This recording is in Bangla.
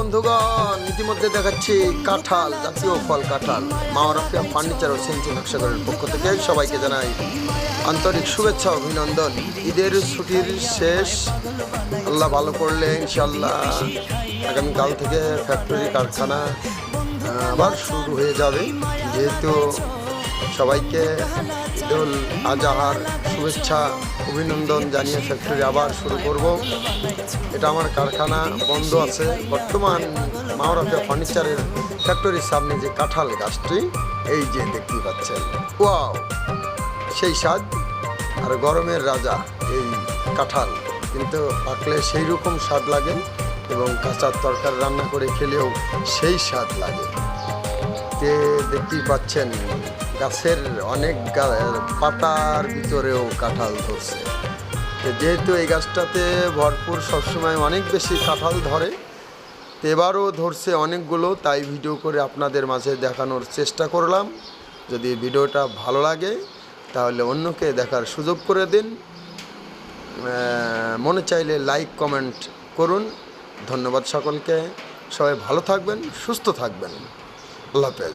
বন্ধুগণ, ইতিমধ্যে দেখাচ্ছি কাঁঠাল, জাতীয় ফল কাঁঠাল। মা রাফিয়া ফার্নিচার ও সেঞ্চি নকশাগরের পক্ষ থেকে সবাইকে জানাই আন্তরিক শুভেচ্ছা অভিনন্দন। ঈদের ছুটির শেষ, আল্লাহ ভালো করলে ইনশাল্লাহ আগামীকাল থেকে ফ্যাক্টরি কারখানা আবার শুরু হয়ে যাবে। যেহেতু সবাইকে ঈদুল আজহার শুভেচ্ছা অভিনন্দন জানিয়ে ফ্যাক্টরি আবার শুরু করব। এটা আমার কারখানা বন্ধ আছে বর্তমান। মা রাফিয়া ফার্নিচারের ফ্যাক্টরির সামনে যে কাঁঠাল গাছটি, এই যে দেখতে পাচ্ছেন, ওয়াও সেই স্বাদ। আর গরমের রাজা এই কাঁঠাল, কিন্তু পাকলে সেই রকম স্বাদ লাগে এবং কাঁচার তরকারি রান্না করে খেলেও সেই স্বাদ লাগে। কে দেখতেই পাচ্ছেন গাছের অনেক পাতার ভিতরেও কাঁঠাল ধরছে। যেহেতু এই গাছটাতে ভরপুর সবসময় অনেক বেশি কাঁঠাল ধরে, এবারও ধরছে অনেকগুলো, তাই ভিডিও করে আপনাদের মাঝে দেখানোর চেষ্টা করলাম। যদি ভিডিওটা ভালো লাগে তাহলে অন্যকে দেখার সুযোগ করে দিন। মনে চাইলে লাইক কমেন্ট করুন। ধন্যবাদ সকলকে। সবাই ভালো থাকবেন, সুস্থ থাকবেন। আল্লাহ হাফেজ।